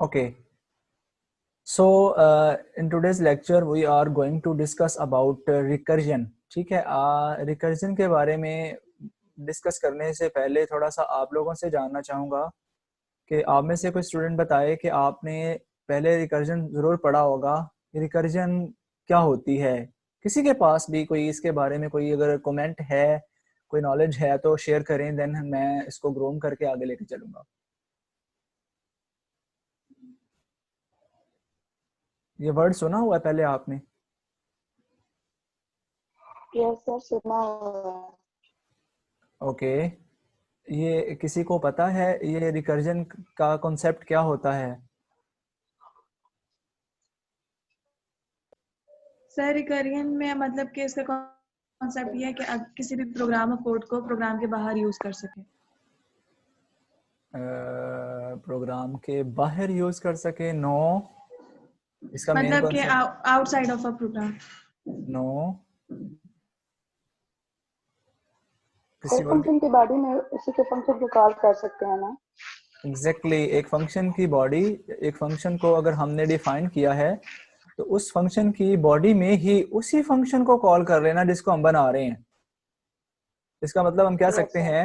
Okay, so in today's lecture we are going to discuss about recursion. ठीक है, recursion के बारे में डिस्कस करने से पहले थोड़ा सा आप लोगों से जानना चाहूँगा कि आप में से कोई स्टूडेंट बताए कि आपने पहले रिकर्जन ज़रूर पढ़ा होगा। रिकर्जन क्या होती है? किसी के पास भी कोई इसके बारे में कोई अगर कमेंट है, कोई नॉलेज है तो शेयर करें, देन मैं इसको ग्रोम करके आगे लेके चलूँगा। ये वर्ड सुना हुआ है पहले आपने? यस सर, सुना हुआ है। ओके, ये किसी को पता है ये रिकर्जन का कॉन्सेप्ट क्या होता है? सर रिकरियन में मतलब कि इसका कॉन्सेप्ट ये है कि आप किसी भी प्रोग्राम कोड को प्रोग्राम के बाहर यूज कर सके। प्रोग्राम के बाहर यूज कर सके? नो, इसका मेन मतलब कि concept outside of a program. No. कोई फंक्शन की बॉडी में उसी के फंक्शन को कॉल कर सकते हैं ना? एग्जैक्टली, एक फंक्शन की बॉडी, एक फंक्शन को अगर हमने डिफाइन किया है तो उस फंक्शन की बॉडी में ही उसी फंक्शन को कॉल कर लेना जिसको हम बना रहे हैं। इसका मतलब हम कह सकते हैं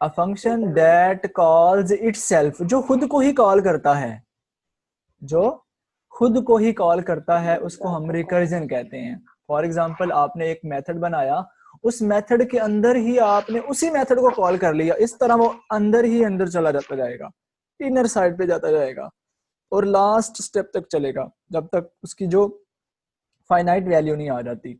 a function that calls itself, जो खुद को ही कॉल करता है, जो खुद को ही कॉल करता है उसको हम रिकर्जन कहते हैं। फॉर एग्जाम्पल, आपने एक मेथड बनाया, उस मेथड के अंदर ही आपने उसी मेथड को कॉल कर लिया, इस तरह वो अंदर ही अंदर चला जाता जाएगा, इनर साइड पे जाता जाएगा और लास्ट स्टेप तक चलेगा जब तक उसकी जो फाइनाइट वैल्यू नहीं आ जाती।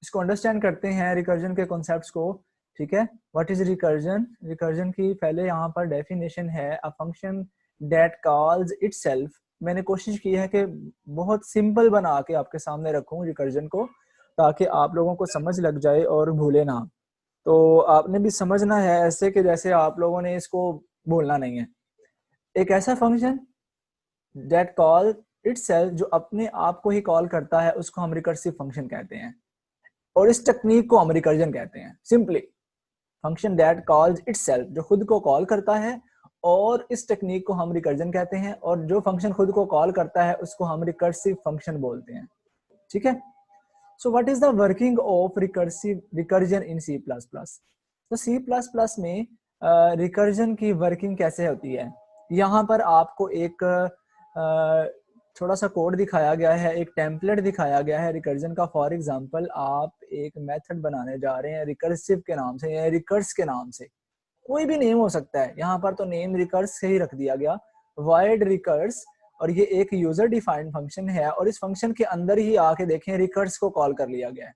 इसको अंडरस्टैंड करते हैं रिकर्जन के कॉन्सेप्ट्स को। ठीक है, व्हाट इज रिकर्जन? रिकर्जन की पहले यहाँ पर डेफिनेशन है a function that calls itself. मैंने कोशिश की है कि बहुत सिंपल बना के आपके सामने रखूं रिकर्जन को, ताकि आप लोगों को समझ लग जाए और भूले ना। तो आपने भी समझना है ऐसे कि जैसे आप लोगों ने इसको बोलना नहीं है। एक ऐसा फंक्शन दैट कॉल इटसेल्फ, जो अपने आप को ही कॉल करता है, उसको हम रिकर्सिव फंक्शन कहते हैं और इस टेक्निक को हम रिकर्जन कहते हैं। Simply, function that calls itself, जो खुद को कॉल करता है, और इस टेक्निक को हम रिकर्जन कहते हैं। और जो फंक्शन खुद को कॉल करता है उसको हम रिकर्सिव फंक्शन बोलते हैं। ठीक है, so what is the working of recursion in C plus plus? तो सी प्लस प्लस में रिकर्जन की वर्किंग कैसे होती है? यहाँ पर आपको एक थोड़ा सा कोड दिखाया गया है, एक टेम्पलेट दिखाया गया है रिकर्जन का। फॉर एग्जांपल, आप एक मेथड बनाने जा रहे हैं रिकर्सिव के नाम से या रिकर्स के नाम से, कोई भी नेम हो सकता है। यहाँ पर तो नेम रिकर्स से ही रख दिया गया, वाइड रिकर्स, और ये एक यूजर डिफाइंड फंक्शन है और इस फंक्शन के अंदर ही आके देखें रिकर्स को कॉल कर लिया गया है।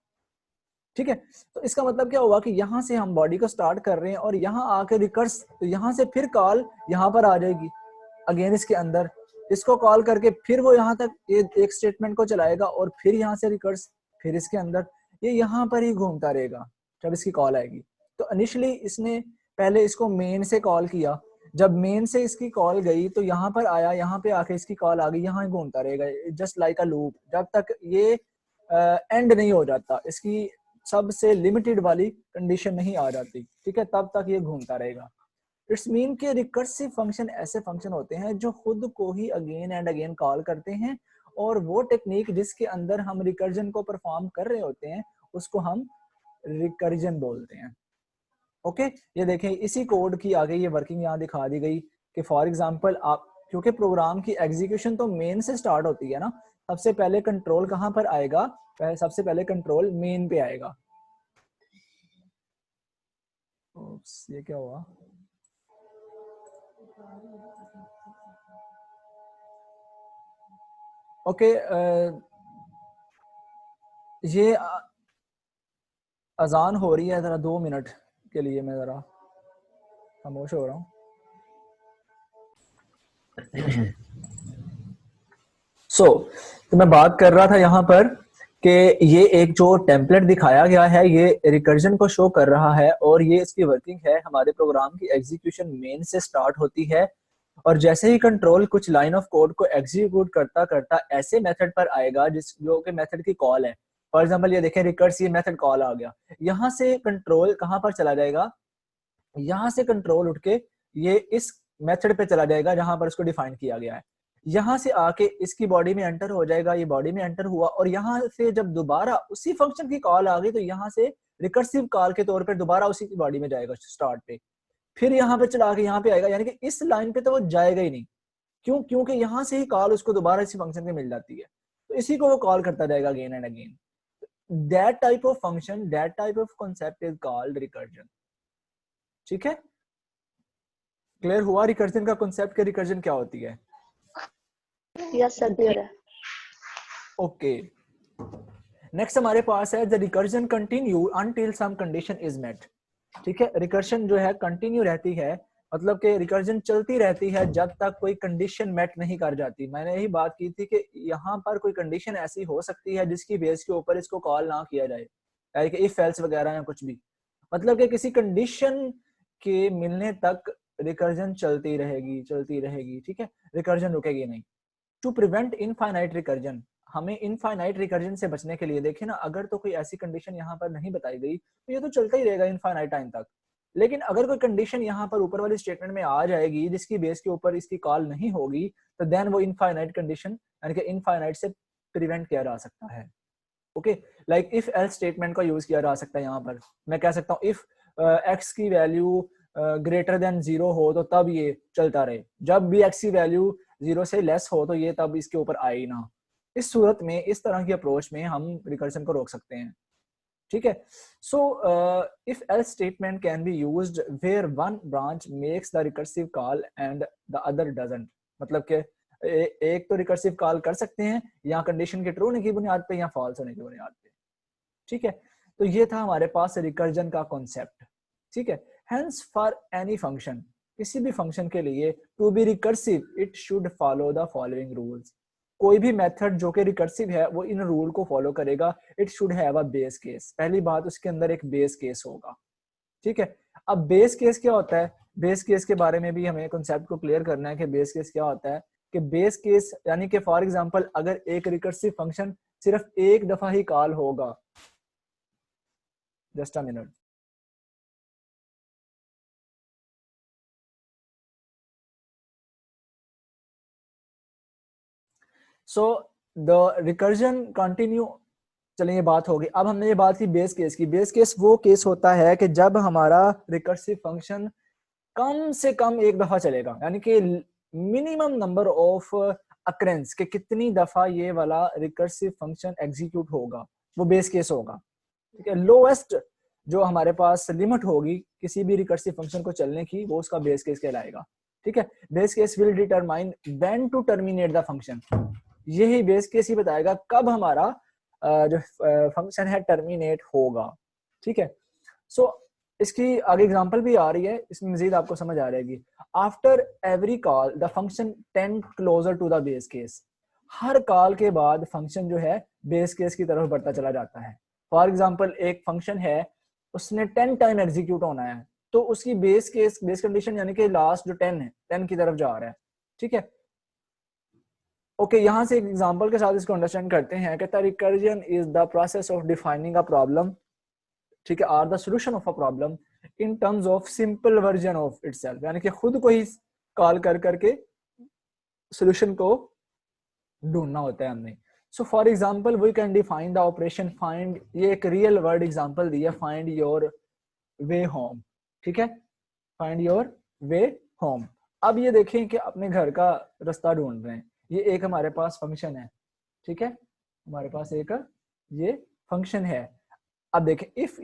ठीक है, तो इसका मतलब क्या हुआ कि यहाँ से हम बॉडी को स्टार्ट कर रहे हैं और यहाँ आके रिकर्स, तो यहाँ से फिर कॉल यहाँ पर आ जाएगी अगेन इसके अंदर, इसको कॉल करके फिर वो यहाँ तक ये एक स्टेटमेंट को चलाएगा और फिर यहाँ से रिकर्स, फिर इसके अंदर, ये यहाँ पर ही घूमता रहेगा जब इसकी कॉल आएगी। तो इनिशियली इसने पहले इसको मेन से कॉल किया, जब मेन से इसकी कॉल गई तो यहाँ पर आया, यहाँ पे आके इसकी कॉल आ गई, यहाँ घूमता रहेगा जस्ट लाइक अ लूप, जब तक ये एंड नहीं हो जाता, इसकी सबसे लिमिटेड वाली कंडीशन नहीं आ जाती। ठीक है, तब तक ये घूमता रहेगा। इट्स मीन के रिकर्सिव फंक्शन ऐसे फंक्शन होते हैं जो खुद को ही अगेन एंड अगेन कॉल करते हैं, और वो टेक्निक जिसके अंदर हम रिकर्जन को परफॉर्म कर रहे होते हैं उसको हम रिकर्जन बोलते हैं। ओके, ये देखें इसी कोड की आगे ये वर्किंग यहाँ दिखा दी गई कि फॉर एग्जांपल आप, क्योंकि प्रोग्राम की एग्जीक्यूशन तो मेन से स्टार्ट होती है ना, सबसे पहले कंट्रोल कहाँ पर आएगा? सबसे पहले कंट्रोल मेन पे आएगा। ये क्या हुआ? ओके, ये अजान हो रही है, जरा 2 मिनट के लिए मैं जरा खामोश हो रहा हूँ। तो मैं बात कर रहा था यहाँ पर कि ये एक जो टेम्पलेट दिखाया गया है ये रिकर्जन को शो कर रहा है, और ये इसकी वर्किंग है। हमारे प्रोग्राम की एग्जीक्यूशन मेन से स्टार्ट होती है और जैसे ही कंट्रोल कुछ लाइन ऑफ कोड को एग्जीक्यूट करता करता ऐसे मेथड पर आएगा जिस जो कि मेथड की कॉल है। फॉर एग्जांपल ये देखें रिकर्स, ये मेथड कॉल आ गया, यहाँ से कंट्रोल कहाँ पर चला जाएगा? यहाँ से कंट्रोल उठ के ये इस मेथड पे चला जाएगा जहां पर इसको डिफाइन किया गया है। यहाँ से आके इसकी बॉडी में एंटर हो जाएगा, ये बॉडी में एंटर हुआ, और यहाँ से जब दोबारा उसी फंक्शन की कॉल आ गई तो यहाँ से रिकर्सिव कॉल के तौर पर दोबारा उसी की बॉडी में जाएगा स्टार्ट पे, फिर यहाँ पे चला के यहाँ पे आएगा, यानी कि इस लाइन पे तो वो जाएगा ही नहीं। क्यों? क्योंकि यहाँ से ही कॉल उसको दोबारा इसी फंक्शन पे मिल जाती है, तो इसी को वो कॉल करता जाएगा again and again. That type of function, that type of concept is called recursion. ठीक है, क्लियर हुआ रिकर्जन का कॉन्सेप्ट के रिकर्जन क्या होती है? यस सर, क्लियर है। ओके, नेक्स्ट हमारे पास है the recursion continue until some condition is met. ठीक है, रिकर्जन जो है कंटिन्यू रहती है, मतलब कि रिकर्जन चलती रहती है जब तक कोई कंडीशन मेट नहीं कर जाती। मैंने यही बात की थी कि यहाँ पर कोई कंडीशन ऐसी हो सकती है जिसकी बेस के ऊपर इसको कॉल ना किया जाए, यानी कि इफ एल्स वगैरह या कुछ भी, मतलब कि किसी कंडीशन के मिलने तक रिकर्जन चलती रहेगी। ठीक है, रिकर्जन रुकेगी नहीं। टू प्रिवेंट इनफाइनाइट रिकर्जन, हमें इनफाइनाइट रिकर्जन से बचने के लिए, देखिए ना, अगर तो कोई ऐसी कंडीशन यहाँ पर नहीं बताई गई तो ये तो चलता ही रहेगा इनफाइनाइट टाइम तक। लेकिन अगर कोई कंडीशन यहाँ पर ऊपर वाली स्टेटमेंट में आ जाएगी जिसकी बेस के ऊपर इसकी कॉल नहीं होगी, तो देन वो इनफाइनाइट कंडीशन, यानी कि इनफाइनाइट से प्रिवेंट किया जा सकता है। Okay, like if else statement का यूज किया जा सकता है। यहाँ पर मैं कह सकता हूँ इफ एक्स की वैल्यू ग्रेटर देन 0 हो तो तब ये चलता रहे, जब भी एक्स की वैल्यू 0 से लेस हो तो ये तब इसके ऊपर आए ना। इस सूरत में, इस तरह की अप्रोच में हम रिकर्जन को रोक सकते हैं। ठीक है, so if else statement can be used where one branch makes the recursive call and the other doesn't, मतलब कि एक तो रिकर्सिव कॉल कर सकते हैं या कंडीशन के ट्रू होने की बुनियाद पे या फॉल्स होने की बुनियाद पे। ठीक है, तो ये था हमारे पास रिकर्जन का कॉन्सेप्ट। ठीक है, हेंस फॉर एनी फंक्शन, किसी भी फंक्शन के लिए to be recursive it should follow the following rules. कोई भी मेथड जो कि रिकर्सिव है वो इन रूल को फॉलो करेगा। It should have a base case, पहली बात उसके अंदर एक बेस केस होगा। ठीक है, अब बेस केस क्या होता है? बेस केस के बारे में भी हमें कॉन्सेप्ट को क्लियर करना है कि बेस केस क्या होता है। कि बेस केस यानी कि फॉर एग्जांपल अगर एक रिकर्सिव फंक्शन सिर्फ एक दफा ही कॉल होगा, just a minute, so the recursion continue, चलिए ये बात होगी। अब हमने ये बात की बेस केस की। बेस केस वो केस होता है कि जब हमारा रिकर्सिव फंक्शन कम से कम एक दफा चलेगा, यानी कि मिनिमम नंबर ऑफ अकरेंस के कितनी दफा ये वाला रिकर्सिव फंक्शन एग्जीक्यूट होगा, वो बेस केस होगा। ठीक है, लोएस्ट जो हमारे पास लिमिट होगी किसी भी रिकर्सिव फंक्शन को चलने की, वो उसका बेस केस कहलाएगा। ठीक है, base case will determine when to terminate the function, यही बेस केस ही बताएगा कब हमारा जो फंक्शन है टर्मिनेट होगा। ठीक है, सो इसकी आगे एग्जांपल भी आ रही है, इसमें मजीद आपको समझ आ जाएगी। After every call the function tend closer to the base case, हर कॉल के बाद फंक्शन जो है बेस केस की तरफ बढ़ता चला जाता है। फॉर एग्जांपल एक फंक्शन है, उसने 10 टाइम एग्जीक्यूट होना है, तो उसकी बेस केस, बेस कंडीशन यानी कि लास्ट जो 10 है, 10 की तरफ जा रहा है। ठीक है, ओके, यहाँ से एक एग्जांपल के साथ इसको अंडरस्टैंड करते हैं कि recursion is the process of defining a problem, ठीक है, or the solution of a problem in terms of simple version of itself, यानी कि खुद को ही कॉल कर करके सॉल्यूशन को ढूंढना होता है हमने। So for example we can define the operation find, ये एक रियल वर्ड एग्जांपल दिया, फाइंड योर वे होम। ठीक है, फाइंड योर वे होम। अब ये देखें कि अपने घर का रास्ता ढूंढ रहे हैं, ये एक हमारे पास फंक्शन है। ठीक है, हमारे पास एक ये फंक्शन है। अब देखें, if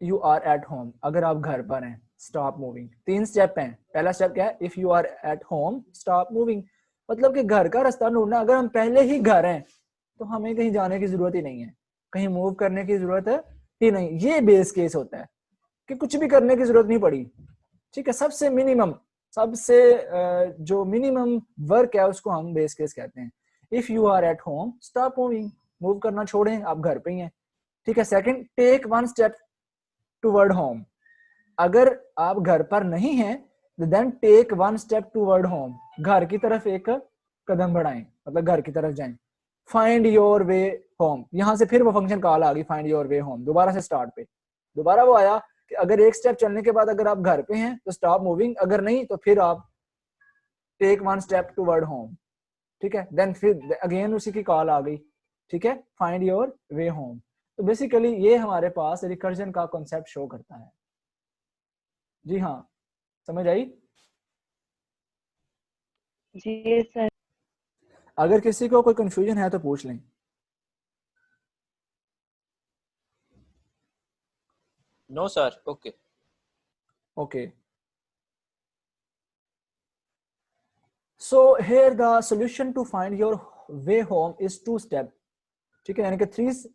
you are at home, अगर आप घर पर हैं, स्टॉप मूविंग। 3 स्टेप हैं। पहला स्टेप क्या है? If you are at home stop moving, मतलब कि घर का रास्ता ढूंढना। अगर हम पहले ही घर हैं तो हमें कहीं जाने की जरूरत ही नहीं है, कहीं मूव करने की जरूरत है ही नहीं। ये बेस केस होता है कि कुछ भी करने की जरूरत नहीं पड़ी। ठीक है, सबसे मिनिमम, सबसे जो मिनिमम वर्क है उसको हम बेस केस कहते हैं। If you are at home stop moving, move करना छोड़ें, आप घर पे ही हैं। ठीक है, second, take 1 step toward home, अगर आप घर पर नहीं हैं then take 1 step toward home, घर की तरफ एक कदम बढ़ाएं, मतलब घर की तरफ जाएं। फाइंड योर वे होम, यहां से फिर वो फंक्शन कॉल आ गई, फाइंड योर वे होम, दोबारा से स्टार्ट पे दोबारा वो आया कि अगर एक स्टेप चलने के बाद अगर आप घर पे हैं तो स्टॉप मूविंग, अगर नहीं तो फिर आप टेक 1 स्टेप टुवर्ड होम। ठीक है, देन फिर अगेन उसी की कॉल आ गई, ठीक है, फाइंड योर वे होम। तो बेसिकली ये हमारे पास रिकर्जन का कॉन्सेप्ट शो करता है। जी हाँ, समझ आई? जी सर। अगर किसी को कोई कंफ्यूजन है तो पूछ लें। No sir, okay. Okay, so here the solution to find your way home is 2 step, ठीक है, यानी कि 3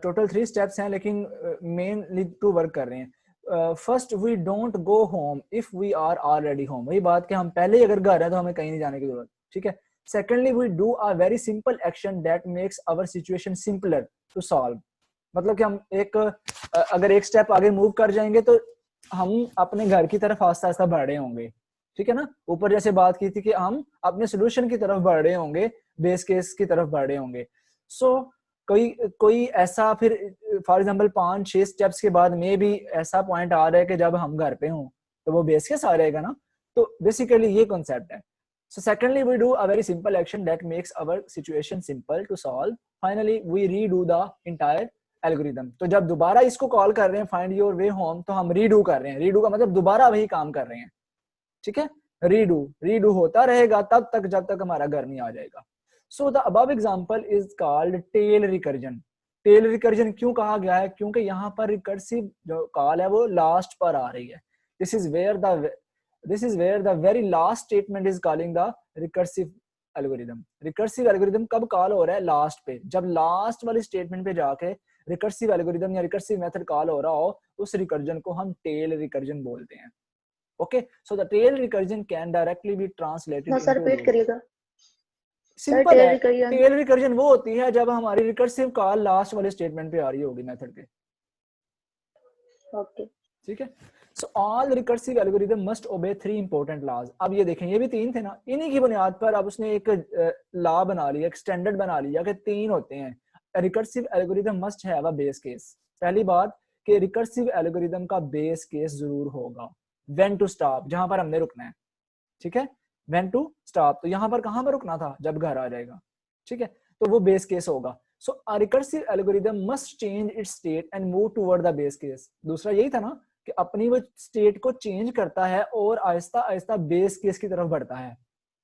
टोटल 3 स्टेप्स हैं, लेकिन मेनली 2 वर्क कर रहे हैं। First, we don't go home if we are already home, वही बात कि हम पहले ही अगर घर है तो हमें कहीं नहीं जाने की जरूरत, ठीक है। Secondly, we do a very simple action that makes our situation simpler to solve, मतलब कि हम अगर एक स्टेप आगे मूव कर जाएंगे तो हम अपने घर की तरफ आस्ता आस्ता बढ़ रहे होंगे, ठीक है ना। ऊपर जैसे बात की थी कि हम अपने सोल्यूशन की तरफ बढ़ रहे होंगे, बेस केस की तरफ बढ़ रहे होंगे। सो कोई ऐसा फिर फॉर एग्जांपल 5-6 स्टेप्स के बाद में भी ऐसा पॉइंट आ रहा है कि जब हम घर पे हों तो वो बेस केस आ रहेगा ना। तो बेसिकली ये कॉन्सेप्ट है। So secondly, we do a very simple action that makes our situation simple to solve. Finally, we redo the entire algorithm. तो जब दोबारा इसको कॉल कर रहे हैं find your way home, तो हम redo कर रहे हैं। redo का मतलब दोबारा वही काम कर रहे हैं, ठीक है। redo होता रहेगा तब तक जब तक हमारा घर नहीं आ जाएगा। So the above example is called tail recursion. tail recursion क्यों कहा गया है? क्योंकि यहाँ पर recursive जो कॉल है वो लास्ट पर आ रही है। This is where the very last statement is calling the recursive algorithm. Recursive algorithm कब कॉल हो रहा है? लास्ट पे। जब लास्ट वाली स्टेटमेंट पे जाके recursive algorithm या recursive method कॉल हो रहा हो, उस recursion को हम tail recursion बोलते हैं। Okay, so the tail recursion can directly be translated ना सर into रिपीट करिएगा। सिंपल है। टेल रिकर्जन वो होती है जब हमारी रिकर्सिव कॉल लास्ट वाले स्टेटमेंट पे आ रही होगी मेथड के। ओके, ठीक है। So all recursive algorithm must ओबे 3 इंपॉर्टेंट लॉज। अब ये देखें, ये भी 3 थे ना, इन्हीं की बुनियाद पर अब उसने एक लॉ बना लिया, एक स्टैंडर्ड बना लिया कि 3 होते हैं। Recursive algorithm must have a base case. पहली बात कि रिकर्सिव एल्गोरिथम का बेस केस जरूर होगा। व्हेन टू स्टॉप, जहां पर हमने रुकना है, ठीक है। व्हेन टू स्टॉप, तो यहां पर कहां पर रुकना था? जब घर आ जाएगा, ठीक है। तो वो बेस केस होगा। So a recursive algorithm must change its state and move toward the base case. दूसरा यही था ना कि अपनी वो स्टेट को चेंज करता है और आहिस्ता आहिस्ता बेस केस की तरफ बढ़ता है,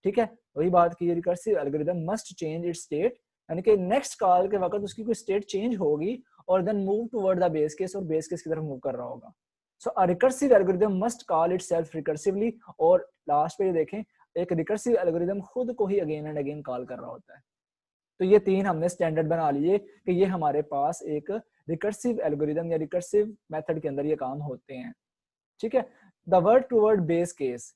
ठीक है। वही बात की, recursive algorithm must change its state, यानी कि नेक्स्ट कॉल के वक्त उसकी कोई स्टेट चेंज होगी और then move toward the base case, और बेस केस की तरफ मूव कर रहा होगा। So a recursive algorithm must call itself recursively. और लास्ट पे ये देखें, एक रिकर्सिव एल्गोरिथम खुद को ही अगेन एंड अगेन कॉल कर रहा होता है। तो ये 3 हमने स्टैंडर्ड बना लिए कि ये हमारे पास एक रिकर्सिव एल्गोरिथम या रिकर्सिव मेथड के अंदर ये काम होते हैं, ठीक है। The word toward base case,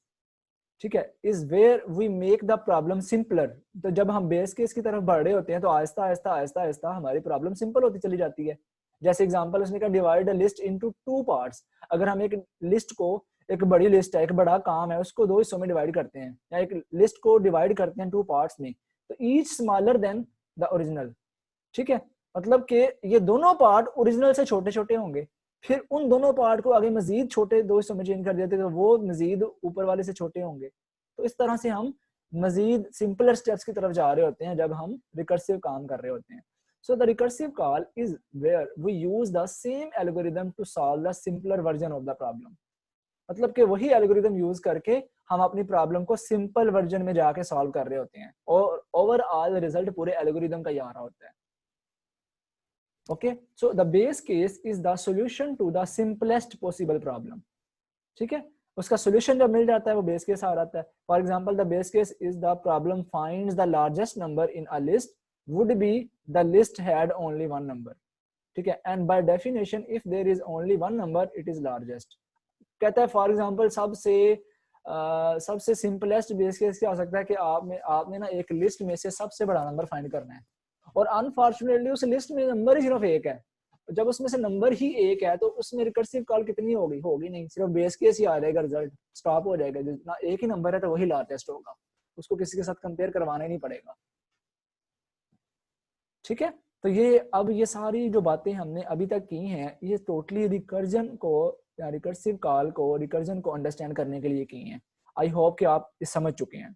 ठीक है, is where we make the problem simpler. तो जब हम बेस केस की तरफ बढ़ रहे होते हैं तो आहिस्ता आहिस्ता आहिस्ता आहिस्ता हमारी प्रॉब्लम सिंपल होती चली जाती है। जैसे एग्जांपल उसने कहा, divide a list into 2 parts. अगर हम एक लिस्ट को, एक बड़ी लिस्ट है, एक बड़ा काम है, उसको 2 हिस्सों में डिवाइड करते हैं, या एक लिस्ट को डिवाइड करते हैं 2 पार्ट्स में, तो each smaller than the original, ठीक है। मतलब कि ये दोनों पार्ट ओरिजिनल से छोटे छोटे होंगे, फिर उन दोनों पार्ट को आगे मजीद छोटे 2 हिस्सों में चेंज कर देते तो वो मजीद ऊपर वाले से छोटे होंगे। तो इस तरह से हम मजीद सिंपलर स्टेप्स की तरफ जा रहे होते हैं जब हम रिकर्सिव काम कर रहे होते हैं। So the recursive call is where we use the same algorithm to solve the simpler version of the problem. मतलब कि वही एल्गोरिथम यूज करके हम अपनी प्रॉब्लम को सिंपल वर्जन में जाके सॉल्व कर रहे होते हैं, और ओवरऑल रिजल्ट पूरे एल्गोरिथम का ही आ रहा होता है। Okay, so the base case is the solution to the simplest possible problem, ठीक है। उसका सॉल्यूशन जब मिल जाता है वो बेस केस आ जाता है। For example, the base case is the problem finds the largest number in a list would be the list had only 1 number, ठीक है। And by definition if there is only 1 number it is largest. कहता है for example सबसे simplest base case क्या हो सकता है कि आपने ना एक लिस्ट में से सबसे बड़ा नंबर फाइंड करना है, और अनफॉर्चुनेटली उस लिस्ट में नंबर ही सिर्फ एक है। जब उसमें से नंबर ही एक है तो उसमें रिकर्सिव कॉल कितनी होगी नहीं, सिर्फ बेस केस ही आ जाएगा, रिजल्ट स्टॉप हो जाएगा। जितना एक ही नंबर है तो वही लार्जेस्ट होगा, उसको किसी के साथ कंपेयर करवाना ही नहीं पड़ेगा, ठीक है। तो ये सारी जो बातें हमने अभी तक की हैं ये टोटली रिकर्जन को या रिकर्सिव कॉल को, रिकर्जन को अंडरस्टैंड करने के लिए की हैं। आई होप कि आप ये समझ चुके हैं।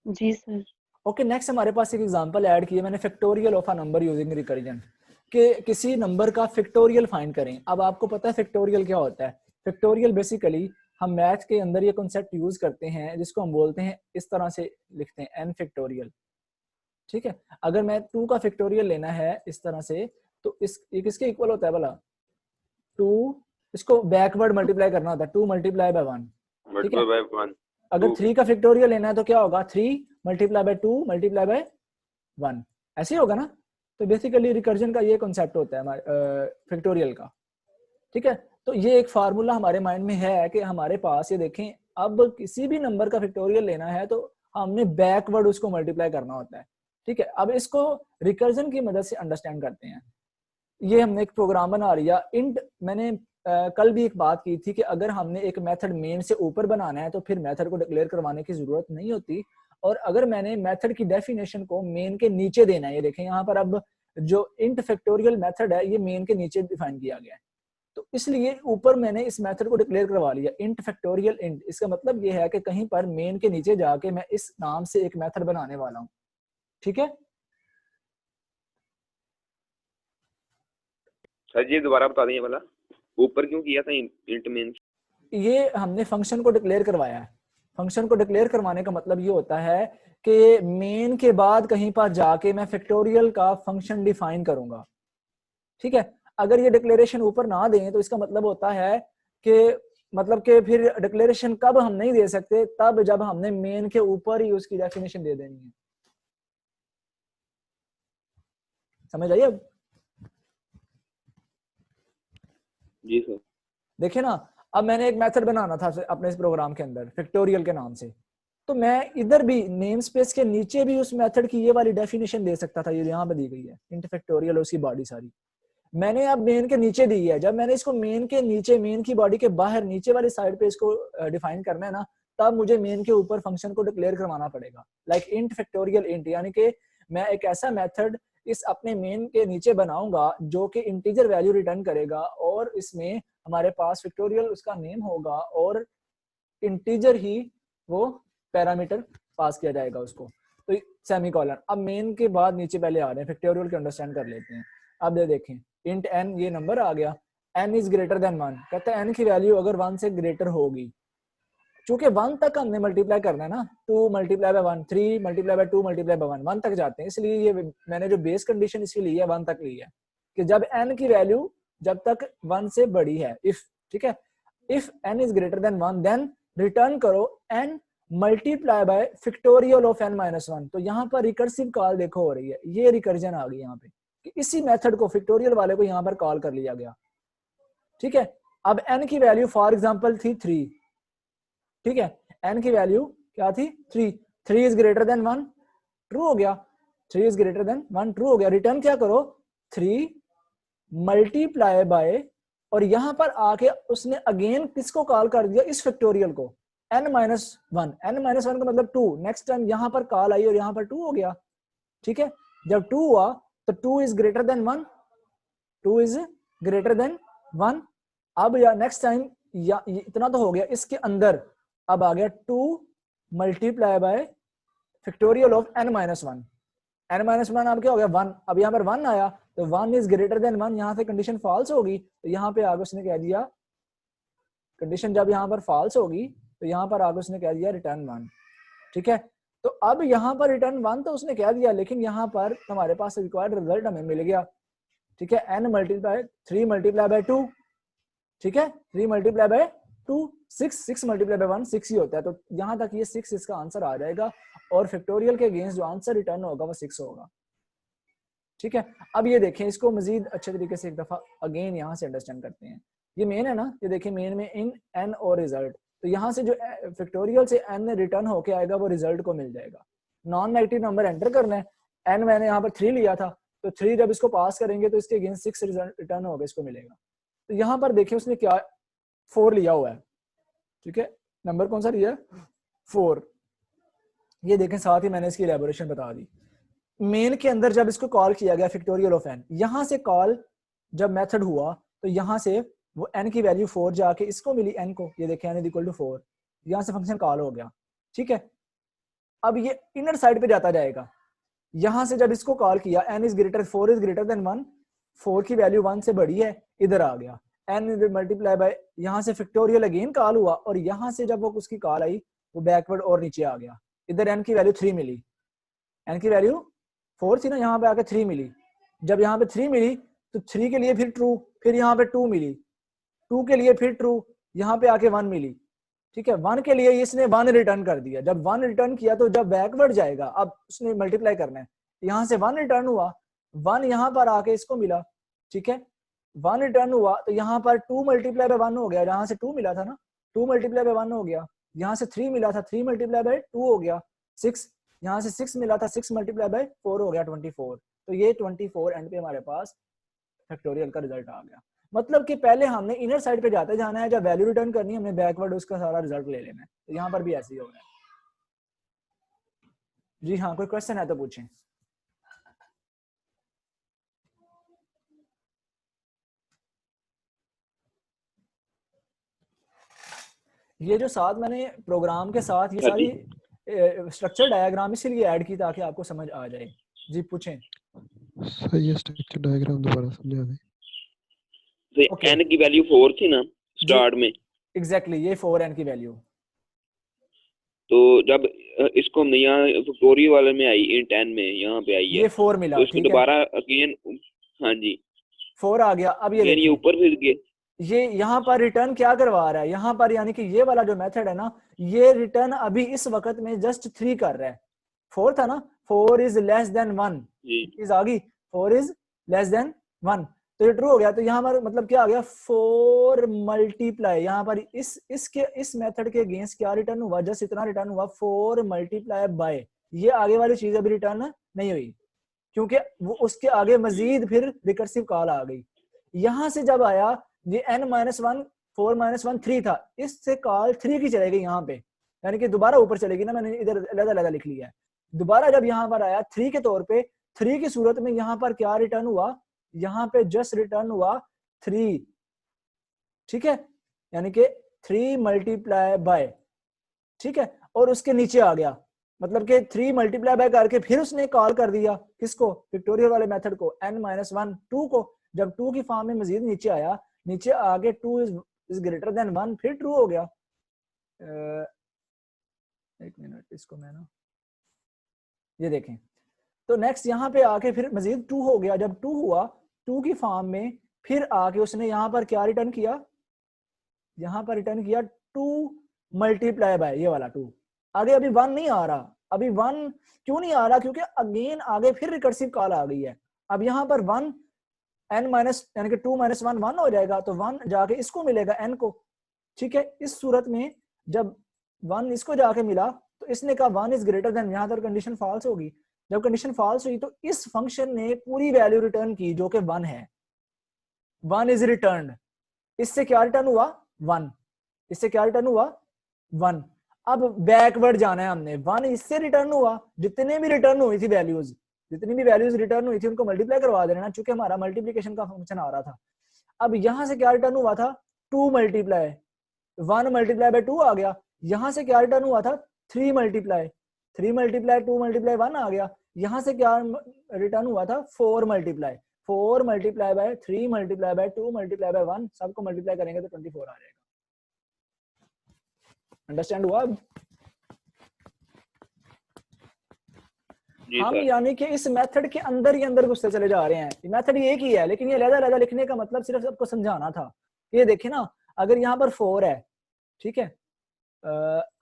जी सर। ओके, नेक्स्ट हमारे पास एक एग्जांपल ऐड किया मैंने, factorial of a number using recursion, कि किसी नंबर का फैक्टोरियल फाइंड करें। अब आपको पता है फैक्टोरियल क्या होता है? फैक्टोरियल बेसिकली हम मैथ के अंदर ये कॉन्सेप्ट यूज करते हैं जिसको हम बोलते हैं, इस तरह से लिखते हैं एन फैक्टोरियल। ठीक है, अगर मैं 2 का फैक्टोरियल लेना है इस तरह से, तो ये किसके इक्वल होता है भला? 2, इसको बैकवर्ड मल्टीप्लाई करना होता है, 2 मल्टीप्लाई बाय 1। ठीक है, मल्टीप्लाई बाय 1। अगर 3 का फैक्टोरियल लेना है तो क्या होगा? 3 मल्टीप्लाई बाय 2 मल्टीप्लाई बाय 1, ऐसे ही होगा ना? तो बेसिकली रिकर्जन का ये कॉन्सेप्ट होता है हमारे फैक्टोरियल का। ठीक है, तो ये एक फार्मूला हमारे माइंड में है कि हमारे पास, ये देखें, अब किसी भी नंबर का फैक्टोरियल लेना है तो हमने बैकवर्ड उसको मल्टीप्लाई करना होता है। ठीक है, अब इसको रिकर्जन की मदद से अंडरस्टैंड करते हैं। ये हमने एक प्रोग्राम बना लिया इंट, मैंने कल भी एक बात की थी कि अगर हमने एक मेथड मेन से ऊपर बनाना है तो फिर मेथड को डिक्लेयर करवाने की जरूरत नहीं होती, और अगर मैंने मेथड की डेफिनेशन को मेन के नीचे देना है, ये देखें यहाँ पर अब जो इंट फैक्टोरियल मेथड है ये मेन के नीचे डिफाइन किया गया है, तो इसलिए ऊपर मैंने इस मेथड को डिक्लेयर करवा लिया इंट फैक्टोरियल इंट। इसका मतलब ये है कि कहीं पर मेन के नीचे जाके मैं इस नाम से एक मेथड बनाने वाला हूँ। ठीक है, सर जी दोबारा बता दें वाला, ऊपर क्यों किया था इंट मेन? ये हमने फंक्शन को डिक्लेयर करवाया है। फंक्शन को डिक्लेयर करवाने का मतलब ये होता है कि मेन के बाद कहीं पर जाके मैं फैक्टोरियल का फंक्शन डिफाइन करूंगा। ठीक है, अगर ये डिक्लेरेशन ऊपर ना दें तो इसका मतलब होता है कि फिर डिक्लेरेशन कब हम नहीं दे सकते? तब जब हमने मेन के ऊपर ही उसकी डेफिनेशन दे देनी है। समझ आइए? अब जी सर। देखिए ना, अब मैंने एक मेथड बनाना था अपने इस प्रोग्राम के अंदर फैक्टोरियल के नाम से, तो मैं इधर भी नेम स्पेस के नीचे भी उस मेथड की ये वाली डेफिनेशन दे सकता था, ये यहाँ पे दी गई है इंट फैक्टोरियल, उसकी बॉडी सारी मैंने अब मेन के नीचे दी है। जब मैंने इसको मेन के नीचे, मेन की बॉडी के बाहर नीचे वाली साइड पे इसको डिफाइन करना है ना, तब मुझे मेन के ऊपर फंक्शन को डिक्लेयर करवाना पड़ेगा, लाइक इंट फैक्टोरियल इंट, यानी कि मैं एक ऐसा मेथड इस अपने मेन के नीचे बनाऊंगा जो कि इंटीजर वैल्यू रिटर्न करेगा, और इसमें हमारे पास फैक्टोरियल उसका नेम होगा और इंटीजर ही वो पैरामीटर पास किया जाएगा उसको, तो सेमीकोलन। अब मेन के बाद नीचे पहले आ रहे हैं, फैक्टोरियल के अंडरस्टैंड कर लेते हैं। अब देखें इंट n, ये नंबर आ गया, n इज ग्रेटर देन 1, कहते हैं n की वैल्यू अगर 1 से ग्रेटर होगी, चूंकि 1 तक हमने मल्टीप्लाई करना है ना, 2 multiply by 1, 3 multiply by 2 multiply by 1, 1 तक जाते हैं, इसलिए ये मैंने जो बेस कंडीशन इसकी ली है 1 तक ली है कि जब n की वैल्यू जब तक 1 से बड़ी है, इफ, ठीक है, if n is greater than 1 then return करो n multiply by factorial of n minus 1। तो यहाँ पर रिकर्सिव कॉल देखो हो रही है, ये रिकर्जन आ गई यहाँ पे कि इसी मेथड को, फैक्टोरियल वाले को यहाँ पर कॉल कर लिया गया। ठीक है, अब n की वैल्यू फॉर एग्जांपल थी 3, ठीक है, n की वैल्यू क्या थी? 3, 3 इज ग्रेटर देन 1, ट्रू हो गया, 3 इज ग्रेटर देन 1 ट्रू हो गया। रिटर्न क्या करो? 3 मल्टीप्लाई बाय, और यहां पर आके उसने अगेन किसको कॉल कर दिया? इस फैक्टोरियल को, n माइनस 1, n माइनस 1 का मतलब 2, नेक्स्ट टाइम यहां पर कॉल आई और यहां पर 2 हो गया। ठीक है, जब 2 हुआ तो 2 is greater than 1, 2 is greater than 1। अब या नेक्स्ट टाइम या इतना तो हो गया, इसके अंदर अब आ गया 2 multiply by factorial of n minus 1, n minus 1 अब क्या हो गया? 1। अब यहाँ पर 1 आया तो 1 इज ग्रेटर देन 1, यहाँ से कंडीशन फॉल्स होगी, तो यहाँ पे आगे उसने कह दिया, कंडीशन जब यहाँ पर फॉल्स होगी तो यहाँ पर आगे उसने कह दिया रिटर्न 1। ठीक है, तो अब यहाँ पर रिटर्न 1 तो उसने कह दिया, लेकिन यहाँ पर हमारे पास रिक्वायर्ड रिजल्ट हमें मिल गया। ठीक है, n मल्टीप्लाई 3 मल्टीप्लाई बाय 2, ठीक है, 3 मल्टीप्लाई बाय 2, 6 मल्टीप्लाई बाय 1 6 ही होता है, तो यहाँ तक ये 6 इसका आंसर आ जाएगा, और फैक्टोरियल के अगेंस्ट जो आंसर रिटर्न होगा वो 6 होगा। ठीक है, अब ये देखें, इसको मजीद अच्छे तरीके से एक दफा अगेन यहाँ से अंडरस्टैंड करते हैं। ये मेन है ना, ये देखिए मेन में इन n और रिजल्ट, तो यहाँ से जो फैक्टोरियल से n रिटर्न होके आएगा वो रिजल्ट को मिल जाएगा। नॉन नेगेटिव नंबर एंटर करना है, n मैंने यहाँ पर 3 लिया था, तो 3 जब इसको पास करेंगे तो इसके अगेंस्ट 6 रिजल्ट रिटर्न होगा, इसको मिलेगा। तो यहाँ पर देखिए उसने क्या 4 लिया हुआ है। ठीक है, नंबर कौन सा लिया है? 4। ये देखें, साथ ही मैंने इसकी इलैबोरेशन बता दी। मेन के अंदर जब इसको कॉल किया गया फैक्टोरियल ऑफ n, यहाँ से कॉल जब मेथड हुआ तो यहाँ से वो n की वैल्यू 4 जाके इसको मिली n को, ये देखें n इज इक्वल टू 4, यहाँ से फंक्शन कॉल हो गया। ठीक है, अब ये इनर साइड पे जाता जाएगा, यहां से जब इसको कॉल किया n is greater 4 is greater than 1, 4 की वैल्यू 1 से बड़ी है, इधर आ गया n मल्टीप्लाई बाय, यहां से फैक्टोरियल अगेन कॉल हुआ और यहां से जब वो उसकी कॉल आई वो बैकवर्ड और नीचे आ गया, इधर n की वैल्यू 3 मिली, n की वैल्यू 4 थी ना, यहाँ पे आके 3 मिली, जब यहाँ पे 3 मिली तो 3 के लिए फिर ट्रू, फिर यहाँ पे 2 मिली, 2 के लिए फिर ट्रू, यहाँ पे आके 1 मिली, ठीक है। 1 के लिए इसने 1 रिटर्न कर दिया, जब 1 रिटर्न किया तो जब बैकवर्ड जाएगा अब उसने मल्टीप्लाई करना है, यहाँ से 1 रिटर्न हुआ, 1 यहाँ पर आके इसको मिला, ठीक है, 1 रिटर्न हुआ तो यहाँ पर 2 मल्टीप्लाई बाय 1 हो गया, यहाँ से 2 मिला था ना, 2 मल्टीप्लाई बाय 1 हो गया, यहाँ से 3 मिला था, 3 मल्टीप्लाई बाय 2 हो गया 6, यहाँ से 6 मिला था, 6 मल्टीप्लाई बाय 4 हो गया 24, तो ये 24 एंड पे हमारे पास फैक्टोरियल का रिजल्ट आ गया। मतलब कि पहले हमने इनर साइड पे जाते जाना है, जब वैल्यू रिटर्न करनी है हमने बैकवर्ड उसका सारा रिजल्ट ले लेना है, तो यहाँ पर भी ऐसे ही हो रहा है। जी हाँ, कोई क्वेश्चन है तो पूछें। ये जो साथ मैंने प्रोग्राम के साथ ये सारी स्ट्रक्चर डायग्राम इसीलिए ऐड की ताकि आपको समझ आ जाए। जी पूछें। सर ये स्ट्रक्चर डायग्राम दोबारा समझा दें। तो Okay. n की वैल्यू 4 थी ना स्टार्ट में, एग्जैक्टली ये 4n की वैल्यू, तो जब इसको हमने यहाँ फैक्टोरियल वाले में आई, इन 10 में यहाँ पे आई है, ये 4 मिला, तो इसको ठीक है, दोबारा अगेन, हाँ जी 4 आ गया। अब ये ये देखिए ऊपर फिर गए, ये यहाँ पर रिटर्न क्या करवा रहा है, यहाँ पर यानी कि ये वाला जो मेथड है ना, ये रिटर्न अभी इस वक्त में जस्ट 3 कर रहा है, 4 था ना, 4 इज लेस देन 1 जी चीज आ गई, 4 इज लेस देन 1, तो ये ट्रू हो गया। तो यहाँ पर मतलब क्या आ गया, 4 मल्टीप्लाई, यहाँ पर इस मेथड के अगेंस्ट क्या रिटर्न हुआ, जस्ट इतना रिटर्न हुआ 4 मल्टीप्लाई बाय, ये आगे वाली चीज अभी रिटर्न नहीं हुई क्योंकि वो उसके आगे मजीद फिर रिकर्सिव कॉल आ गई। यहाँ से जब आया ये n-1 4 - 1 3 था, इससे कॉल 3 की चलेगी यहाँ पे, यानी कि दोबारा ऊपर चलेगी ना, मैंने इधर अलग-अलग लिख लिया है। दोबारा जब यहाँ पर आया 3 के तौर पे, 3 की सूरत में यहाँ पर क्या रिटर्न हुआ, यहाँ पे जस्ट रिटर्न हुआ 3, ठीक है, यानी कि 3 मल्टीप्लाई बाय, ठीक है, और उसके नीचे आ गया, मतलब कि 3 मल्टीप्लाई बाय करके फिर उसने कॉल कर दिया किसको, फैक्टोरियल वाले मेथड को, n-1 2 को, जब 2 की फॉर्म में मजीद नीचे आया, नीचे आगे 2 इज ग्रेटर देन 1, फिर ट्रू हो गया। एक मिनट, इसको मैं ना ये देखें, तो नेक्स्ट यहाँ पे आके फिर मजीद 2 हो गया, जब 2 हुआ 2 की फॉर्म में फिर आके उसने यहाँ पर क्या रिटर्न किया, यहाँ पर रिटर्न किया 2 मल्टीप्लाई बाय, ये वाला 2, आगे अभी 1 नहीं आ रहा, अभी 1 क्यों नहीं आ रहा, क्योंकि अगेन आगे फिर रिकर्सिव कॉल आ गई है। अब यहाँ पर 1 n माइनस यानी कि 2 - 1 1 हो जाएगा, तो 1 जाके इसको मिलेगा n को, ठीक है। इस सूरत में जब 1 इसको जाके मिला तो इसने कहा 1 इज ग्रेटर देन, यहाँ तक कंडीशन फॉल्स होगी, जब कंडीशन फॉल्स हुई तो इस फंक्शन ने पूरी वैल्यू रिटर्न की जो कि 1 है, 1 इज रिटर्न्ड, इससे क्या रिटर्न हुआ 1, इससे क्या रिटर्न हुआ 1। अब बैकवर्ड जाना है हमने, 1 इससे रिटर्न हुआ, जितने भी रिटर्न हुई थी वैल्यूज, जितनी भी वैल्यूज रिटर्न हुई थी उनको मल्टीप्लाई करवा देना, चूंकि हमारा मल्टीप्लिकेशन का फंक्शन आ रहा था। अब यहां से क्या रिटर्न हुआ था 2 मल्टीप्लाई, 1 मल्टीप्लाई बाय 2 आ गया, यहां से क्या रिटर्न हुआ था 3 मल्टीप्लाई, 3 मल्टीप्लाई 2 मल्टीप्लाई 1 आ गया, यहां से क्या रिटर्न हुआ था 4 multiply, 4 multiply by 3 multiply by 2 multiply by 1, सबको मल्टीप्लाई करेंगे तो 24 आ जाएगा। अंडरस्टैंड हुआ? हम यानी कि इस मेथड के अंदर ही अंदर घुसते चले जा रहे हैं, मेथड एक ही है लेकिन ये अलग-अलग लिखने का मतलब सिर्फ सबको समझाना था। ये देखिए ना, अगर यहाँ पर 4 है, ठीक है,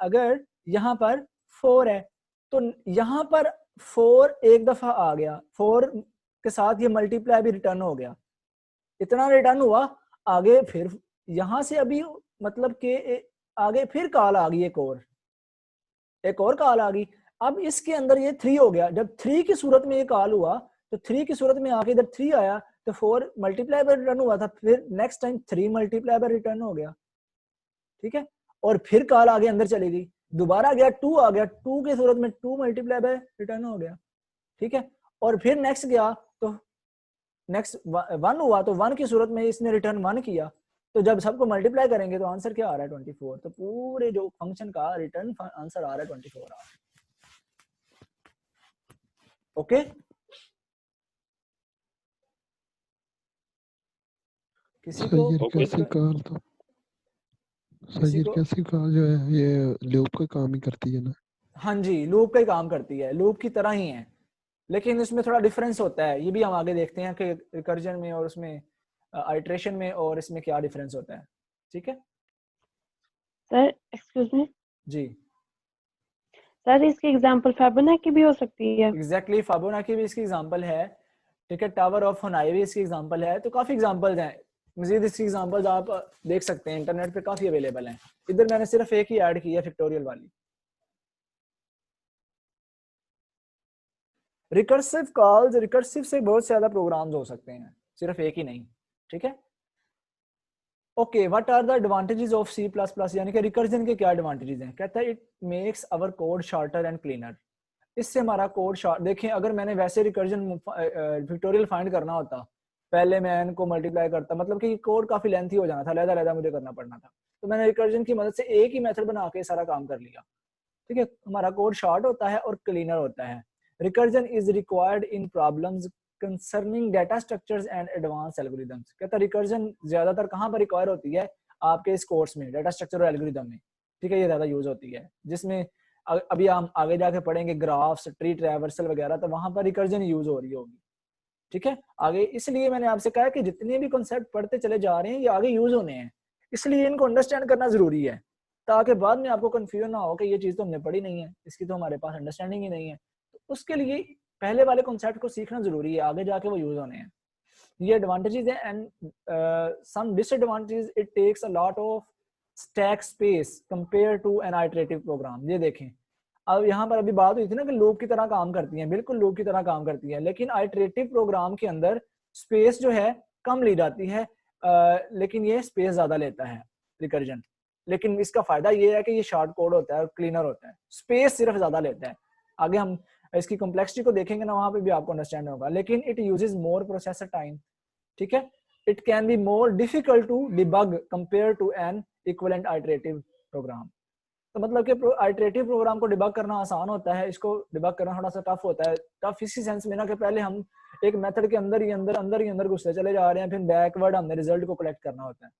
अगर यहाँ पर 4 है तो यहाँ पर 4 एक दफा आ गया, 4 के साथ ये मल्टीप्लाई भी रिटर्न हो गया, इतना रिटर्न हुआ, आगे फिर यहाँ से अभी मतलब कि आगे फिर कॉल आ गई, एक और कॉल आ गई। अब इसके अंदर ये 3 हो गया, जब 3 की सूरत में ये कॉल हुआ तो 3 की सूरत में आके इधर 3 आया तो 4 मल्टीप्लाई बाय रिटर्न हुआ था, फिर next time 3 multiply by return हो गया, ठीक है, और फिर कॉल आगे अंदर चली गई, दोबारा गया 2 आ गया, 2 की सूरत में 2 मल्टीप्लाई बाय रिटर्न हो गया, ठीक है, और फिर नेक्स्ट गया तो नेक्स्ट 1 हुआ तो 1 की सूरत में इसने रिटर्न 1 किया, तो जब सबको मल्टीप्लाई करेंगे तो आंसर क्या आ रहा है 24, तो पूरे जो फंक्शन का रिटर्न आंसर आ रहा है 24 आ रहा है। ओके किसी को सही Okay, कैसी कॉल तो किसी सही को कैसी कॉल जो है ये लूप का काम ही करती है ना। हाँ जी लूप का ही काम करती है, लूप की तरह ही है, लेकिन इसमें थोड़ा डिफरेंस होता है। ये भी हम आगे देखते हैं कि रिकर्जन में और उसमें आइट्रेशन में और इसमें क्या डिफरेंस होता है। ठीक है सर एक्सक्यूज मी जी, सर, इसकी एग्जांपल फिबोनाची भी हो सकती है। एग्जैक्टली फिबोनाची भी इसकी एग्जांपल है। ठीक है, टावर ऑफ हनाई भी इसकी एग्जांपल है। तो काफी एग्जांपल्स हैं, मजीद इसकी एग्जांपल्स आप देख सकते हैं, इंटरनेट पे काफी अवेलेबल हैं। इधर मैंने सिर्फ एक ही ऐड की है, पिक्टोरियल वाली। रिकर्सिव कॉल्स, रिकर्सिव से बहुत से ज्यादा प्रोग्राम्स हो सकते हैं, सिर्फ एक ही नहीं। ठीक है okay, what are the advantages of C plus plus, यानी कि रिकर्जन के क्या एडवांटेजेस हैं। कहता है it makes our code shorter and cleaner. इससे हमारा कोड शॉर्ट, देखें अगर मैंने वैसे रिकर्जन पिक्टोरियल फाइंड करना होता, पहले मैं n को मल्टीप्लाई करता, मतलब कि कोड काफी लेंथी हो जाना था, अलग-अलग मुझे करना पड़ना था। तो मैंने रिकर्जन की मदद से एक ही मेथड बना के सारा काम कर लिया। ठीक है, हमारा कोड शॉर्ट होता है और क्लीनर होता है। Recursion is required in problems concerning data structures and advance algorithms. कहता है रिकर्जन ज्यादातर कहाँ पर रिक्वायर होती है, आपके इस कोर्स में डेटा स्ट्रक्चर और एल्गोरिदम में। ठीक है, ये ज्यादा यूज होती है, जिसमें अभी हम आगे जाके पढ़ेंगे ग्राफ्स, ट्री ट्रैवर्सल वगैरह, तो वहां पर रिकर्जन यूज हो रही होगी। ठीक है आगे, इसलिए मैंने आपसे कहा कि जितने भी कॉन्सेप्ट पढ़ते चले जा रहे हैं ये आगे यूज होने हैं, इसलिए इनको अंडरस्टैंड करना जरूरी है, ताकि बाद में आपको कंफ्यूजन ना हो कि ये चीज तो हमने पढ़ी नहीं है, इसकी तो हमारे पास अंडरस्टैंडिंग ही नहीं है। तो उसके लिए पहले वाले कॉन्सेप्ट को सीखना जरूरी है, आगे जाके वो यूज होने हैं। ये एडवांटेजेस है। And some disadvantages, it takes a lot of stack space compare to an iterative program. ये देखें, अब यहाँ पर अभी बात हुई थी ना कि लूप की तरह काम करती हैं, बिल्कुल लूप की तरह काम करती हैं, लेकिन आइटरेटिव प्रोग्राम के अंदर स्पेस जो है कम ली जाती है, लेकिन ये स्पेस ज्यादा लेता है रिकर्जन। लेकिन इसका फायदा ये है कि ये शॉर्ट कोड होता है और क्लीनर होता है, स्पेस सिर्फ ज्यादा लेता है। आगे हम इसकी कॉम्प्लेक्सिटी को देखेंगे ना, वहां पे भी आपको अंडरस्टैंड होगा, लेकिन it uses more processor time. ठीक है, it can be more difficult to debug compare to an equivalent iterative program. तो मतलब कि आइटरेटिव प्रोग्राम को डिबग करना आसान होता है, इसको डिबग करना थोड़ा सा टफ होता है। टफ इसी सेंस में ना कि पहले हम एक मेथड के अंदर ही अंदर घुसते चले जा रहे हैं, फिर बैकवर्ड हमने रिजल्ट को कलेक्ट करना होता है।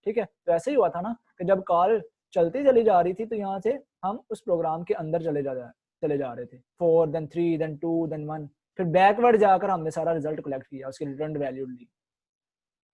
ठीक है, तो ऐसे ही हुआ था ना कि जब कॉल चलती चली जा रही थी, तो यहाँ से हम उस प्रोग्राम के अंदर चले जा रहे थे, 4 then 3 then 2 then 1, फिर बैकवर्ड जाकर हमने सारा रिजल्ट कलेक्ट किया, उसकी रिटर्न वैल्यू ली।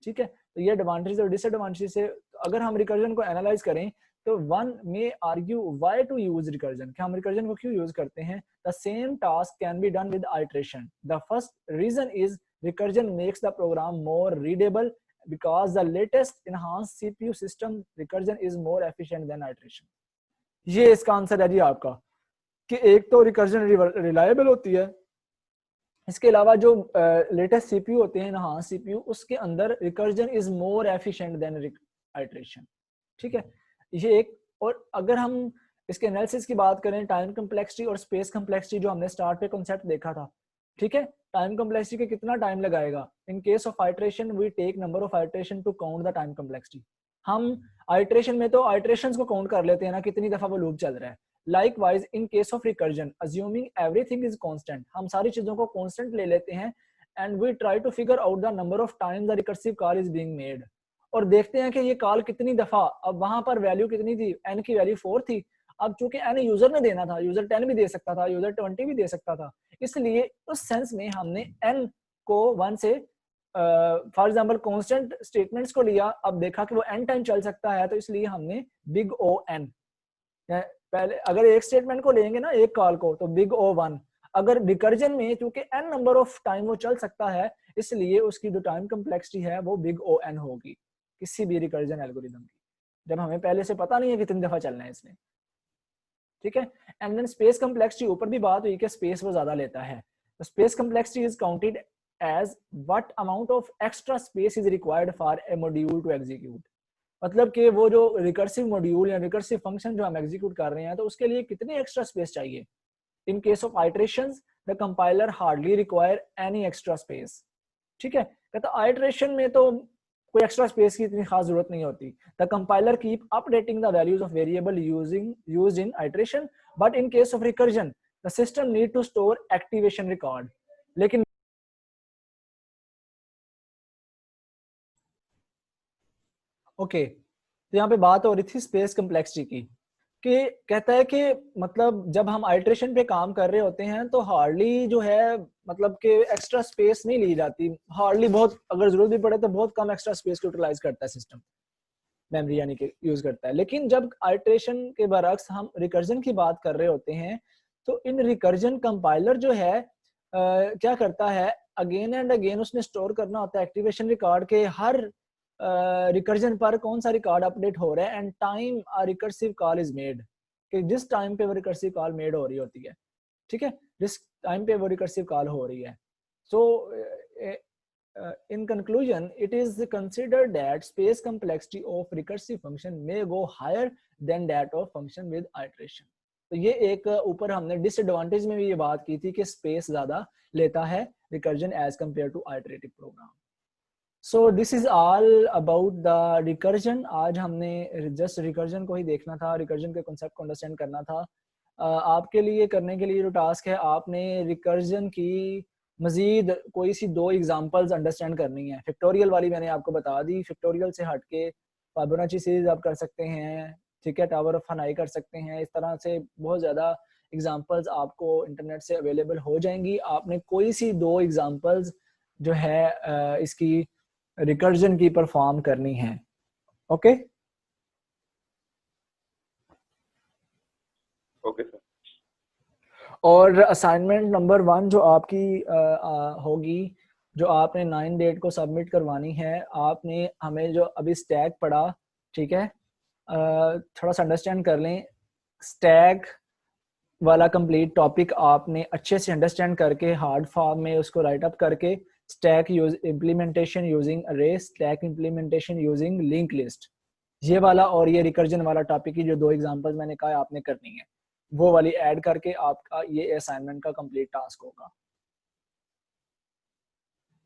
ठीक है, तो ये एडवांटेज और डिसएडवांटेज से अगर हम रिकर्जन को एनालाइज करें तो one may argue why to use recursion, कि हम रिकर्जन को क्यों यूज करते हैं। The same task can be done with iteration. The first reason is recursion makes the program more readable because the latest enhanced CPU system recursion is more efficient than iteration। ये इसका answer है जी आपका, कि एक तो recursion reliable होती है, इसके अलावा जो लेटेस्ट सीपीयू होते हैं enhanced सीपीयू, उसके अंदर recursion is more efficient then iteration. ठीक है, ये एक। और अगर हम इसके एनालिसिस की बात करें, टाइम कम्प्लेक्सिटी और स्पेस कम्प्लेक्सिटी जो हमने स्टार्ट पे कॉन्सेप्ट देखा था, ठीक है, टाइम कम्प्लेक्सिटी के कितना टाइम लगाएगा। In case of iteration we take number of iteration to count the time complexity. हम आइटरेशन में तो आइटरेशंस को काउंट कर लेते हैं ना, कितनी दफा वो लूप चल रहा है। Likewise in case of recursion assuming everything is constant, हम सारी चीजों को कांस्टेंट ले लेते हैं and we try to figure out the number of times the recursive call is being made, और देखते हैं कि ये कॉल कितनी दफा, अब वहां पर वैल्यू कितनी थी, n की वैल्यू 4 थी, अब चूंकि n यूजर ने देना था, यूजर 10 भी दे सकता था, यूजर 20 भी दे सकता था, इसलिए उस सेंस में हमने n को 1 से फॉर एग्जांपल कांस्टेंट स्टेटमेंट्स को लिया, अब देखा कि वो n टाइम चल सकता है, तो इसलिए हमने बिग O n, पहले अगर एक स्टेटमेंट को लेंगे ना, एक कॉल को, तो बिग O1। अगर रिकर्जन में चूंकि n नंबर ऑफ टाइम वो चल सकता है, इसलिए उसकी जो टाइम कम्प्लेक्सिटी है वो बिग O n होगी किसी भी रिकर्जन एल्गोरिदम की, जब हमें पहले से पता नहीं है कितनी दफा चलना है इसने। ठीक है, एंड देन स्पेस कम्प्लेक्सिटी, ऊपर भी बात हुई कि स्पेस वो ज्यादा लेता है। तो space complexity is counted as what amount of extra space is required for a module to execute, मतलब कि वो जो रिकर्सिव मॉड्यूल या रिकर्सिव फंक्शन जो हम एग्जीक्यूट कर रहे हैं, तो उसके लिए कितनी एक्स्ट्रा स्पेस चाहिए। इन case of iterations the compiler hardly require any extra space. ठीक है, कहता आइटरेशन में तो कोई एक्स्ट्रा स्पेस की इतनी खास जरूरत नहीं होती। The compiler keep updating the values of variable used in iteration, but in case of recursion the system need to store activation record. लेकिन ओके, तो यहाँ पे बात हो रही थी स्पेस कम्प्लेक्सिटी की, कि कहता है कि मतलब जब हम आइट्रेशन पे काम कर रहे होते हैं तो हार्डली जो है मतलब कि एक्स्ट्रा स्पेस नहीं ली जाती, हार्डली, बहुत अगर जरूरत भी पड़े तो बहुत कम एक्स्ट्रा स्पेस को यूटिलाइज करता है सिस्टम, मेमोरी यानी कि यूज करता है। लेकिन जब आइट्रेशन के बरक्स हम रिकर्जन की बात कर रहे होते हैं तो इन रिकर्जन कंपाइलर जो है क्या करता है, अगेन एंड अगेन उसने स्टोर करना होता है एक्टिवेशन रिकॉर्ड के हर रिकर्जन पर कौन सा रिकॉर्ड अपडेट हो रहा है and time a recursive call is made, कि जिस टाइम पे वो रिकर्सिव कॉल मेड हो रही होती है, ठीक है, जिस टाइम पे वो रिकर्सिव कॉल हो रही है। सो in conclusion, it is considered that space complexity of recursive function may go higher than that of function with iteration. तो ये एक ऊपर हमने डिसएडवांटेज में भी ये बात की थी कि स्पेस ज्यादा लेता है recursion as compare to iterative program. So this is all about the recursion. आज हमने जस्ट रिकर्जन को ही देखना था, रिकर्जन के कॉन्सेप्ट को अंडरस्टैंड करना था। आपके लिए करने के लिए जो टास्क है, आपने रिकर्जन की मजीद कोई सी 2 एग्जांपल्स अंडरस्टैंड करनी है। फैक्टोरियल वाली मैंने आपको बता दी, फैक्टोरियल से हटके फिबोनाची सीरीज आप कर सकते हैं, ठीक है, टावर ऑफ हनाई कर सकते हैं। इस तरह से बहुत ज़्यादा एग्जांपल्स आपको इंटरनेट से अवेलेबल हो जाएंगी। आपने कोई सी 2 एग्जांपल्स जो है इसकी रिकर्जन की परफॉर्म करनी है। Okay okay sir. और असाइनमेंट नंबर 1 जो आपकी होगी, जो आपने 9 डेट को सबमिट करवानी है, आपने हमें जो अभी स्टैक पढ़ा, ठीक है, थोड़ा सा अंडरस्टैंड कर लें। स्टैक वाला कंप्लीट टॉपिक आपने अच्छे से अंडरस्टैंड करके हार्ड फॉर्म में उसको राइट अप करके स्टैक यूज इम्प्लीमेंटेशन यूजिंग अरे, stack implementation using link list, ये वाला और ये रिकर्जन वाला टॉपिक की जो 2 एग्जांपल्स मैंने कहा आपने करनी है, वो वाली ऐड करके आपका ये असाइनमेंट का कंप्लीट टास्क होगा।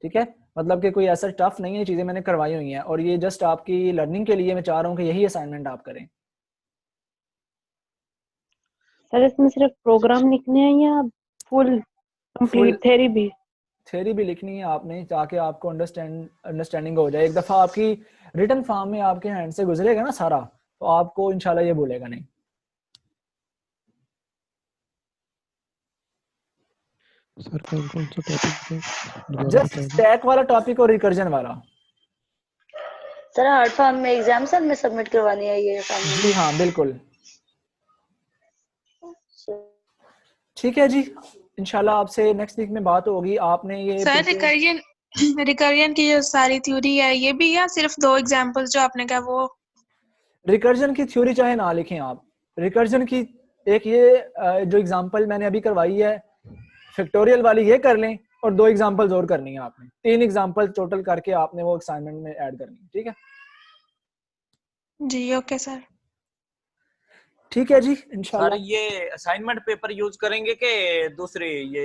ठीक है, मतलब कि कोई ऐसा टफ नहीं है, चीजें मैंने करवाई हुई हैं और ये जस्ट आपकी लर्निंग के लिए मैं चाह रहा हूँ कि यही असाइनमेंट आप करें। सर इसमें सिर्फ प्रोग्राम लिखने हैं या फुल कंप्लीट थ्योरी भी? थ्योरी भी लिखनी है आपने, ताकि आपको अंडरस्टैंडिंग हो जाए। एक दफा आपकी रिटन फॉर्म में आपके हैंड से गुजरेगा ना सारा, तो आपको इंशाल्लाह ये बोलेगा नहीं। सर कौन सा टॉपिक है, दोबारा जस्ट बता दें। स्टैक वाला टॉपिक और रिकर्जन वाला। सर हार्ड फॉर्म में एग्जाम सर में सबमिट करवानी है ये असाइनमेंट? जी हाँ बिल्कुल, ठीक है जी, इंशाल्लाह आपसे नेक्स्ट वीक में बात होगी। आपने ये सर रिकरियन की जो सारी थ्योरी है ये भी, या सिर्फ 2 एग्जांपल्स जो आपने कहा वो? रिकर्जन की थ्योरी चाहे ना लिखें आप, रिकर्जन की एक ये जो एग्जांपल मैंने अभी करवाई है फैक्टोरियल वाली, ये कर लें और 2 एग्जांपल्स और करनी है आपने, 3 एग्जांपल टोटल करके आपने वो असाइनमेंट में ऐड करनी है। ठीक है जी ओके सर। ठीक है जी, सर इंशाल्लाह। ये असाइनमेंट पेपर यूज करेंगे कि दूसरे ये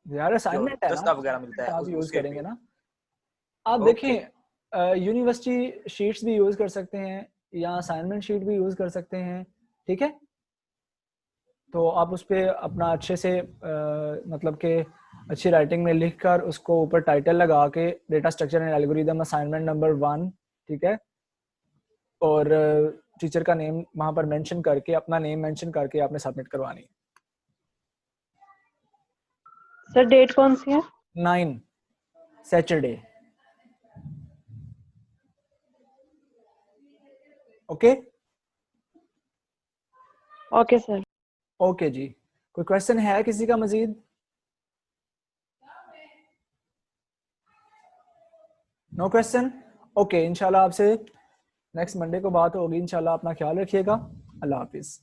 यार जो असाइनमेंट है ना, दस्ता वगैरह मिलता है आप यूज उसके करेंगे पे? ना। आप ओके। देखें यूनिवर्सिटी शीट्स भी यूज कर सकते हैं या असाइनमेंट शीट भी यूज कर सकते हैं, ठीक है। तो आप उस पर अपना अच्छे से मतलब कि अच्छी राइटिंग में लिख कर उसको ऊपर टाइटल लगा के data structure and algorithm assignment number 1, ठीक है, और टीचर का नेम वहां पर मेंशन करके, अपना नेम मेंशन करके आपने सबमिट करवानी है। सर डेट कौन सी है? 9 Saturday. Okay okay sir. Okay जी, कोई क्वेश्चन है किसी का मजीद? No question? ओके, इंशाल्लाह आपसे नेक्स्ट मंडे को बात होगी। इंशाल्लाह अपना ख्याल रखिएगा। अल्लाह हाफिज।